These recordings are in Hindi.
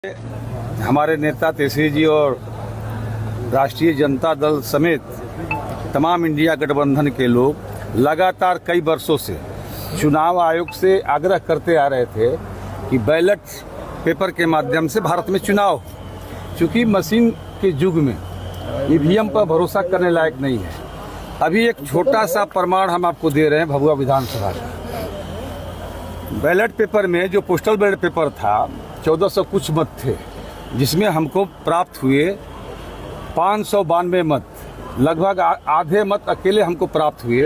हमारे नेता तेजस्वी जी और राष्ट्रीय जनता दल समेत तमाम इंडिया गठबंधन के लोग लगातार कई वर्षों से चुनाव आयोग से आग्रह करते आ रहे थे कि बैलेट पेपर के माध्यम से भारत में चुनाव, चूँकि मशीन के युग में ईवीएम पर भरोसा करने लायक नहीं है। अभी एक छोटा सा प्रमाण हम आपको दे रहे हैं भभुआ विधानसभा का। बैलेट पेपर में जो पोस्टल बैलेट पेपर था 1400 कुछ मत थे, जिसमें हमको प्राप्त हुए 592 मत, लगभग आधे मत अकेले हमको प्राप्त हुए।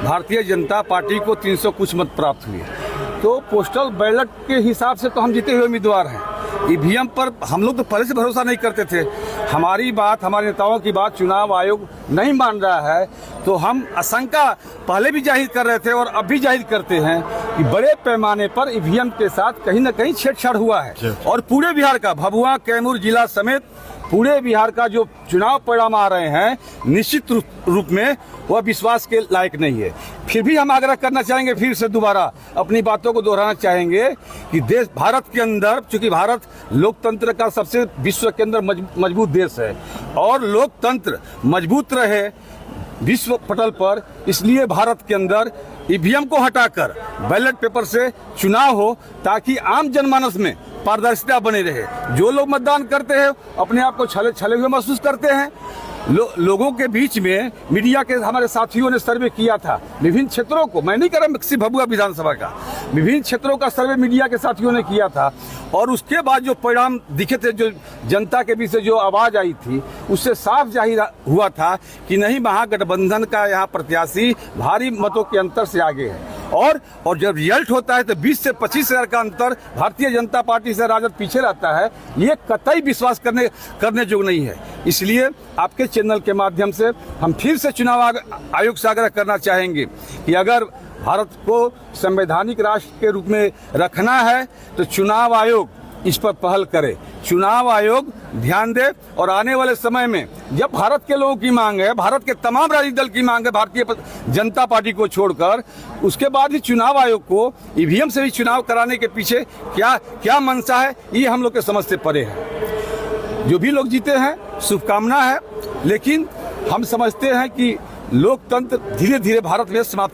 भारतीय जनता पार्टी को 300 कुछ मत प्राप्त हुए। तो पोस्टल बैलेट के हिसाब से तो हम जीते हुए उम्मीदवार हैं। ईवीएम पर हम लोग तो पहले से भरोसा नहीं करते थे। हमारी बात, हमारे नेताओं की बात चुनाव आयोग नहीं मान रहा है, तो हम आशंका पहले भी जाहिर कर रहे थे और अब भी जाहिर करते हैं कि बड़े पैमाने पर ईवीएम के साथ कहीं न कहीं छेड़छाड़ हुआ है। और पूरे बिहार का, भभुआ कैमूर जिला समेत पूरे बिहार का जो चुनाव परिणाम आ रहे हैं, निश्चित रूप में वह विश्वास के लायक नहीं है। फिर भी हम आग्रह करना चाहेंगे, फिर से दोबारा अपनी बातों को दोहराना चाहेंगे कि देश, भारत के अंदर, चूंकि भारत लोकतंत्र का सबसे विश्व के अंदर मजबूत देश है और लोकतंत्र मजबूत रहे विश्व पटल पर, इसलिए भारत के अंदर ईवीएम को हटाकर बैलेट पेपर से चुनाव हो, ताकि आम जनमानस में पारदर्शिता बने रहे। जो लोग मतदान करते हैं अपने आप को छले हुए महसूस करते हैं। लोगों के बीच में मीडिया के हमारे साथियों ने सर्वे किया था विभिन्न क्षेत्रों को, मैं नहीं कर रहा सिर्फ भभुआ विधानसभा का, विभिन्न क्षेत्रों का सर्वे मीडिया के साथियों ने किया था। और उसके बाद जो परिणाम दिखे थे, जो जनता के बीच से जो आवाज आई थी, उससे साफ जाहिर हुआ था कि नहीं, महागठबंधन का यहाँ प्रत्याशी भारी मतों के अंतर से आगे है। और जब रिजल्ट होता है तो 20 से 25 हजार का अंतर भारतीय जनता पार्टी से राजद पीछे रहता है, ये कतई विश्वास करने योग्य नहीं है। इसलिए आपके चैनल के माध्यम से हम फिर से चुनाव आयोग से आग्रह करना चाहेंगे कि अगर भारत को संवैधानिक राष्ट्र के रूप में रखना है तो चुनाव आयोग इस पर पहल करे, चुनाव आयोग ध्यान दे। और आने वाले समय में जब भारत के लोगों की मांग है, भारत के तमाम राजनीतिक दल की मांग है भारतीय जनता पार्टी को छोड़कर, उसके बाद ही चुनाव आयोग को ईवीएम से भी चुनाव कराने के पीछे क्या मंशा है, ये हम लोग के समझ से परे है। जो भी लोग जीते हैं शुभकामना है, लेकिन हम समझते हैं कि लोकतंत्र धीरे धीरे भारत में समाप्त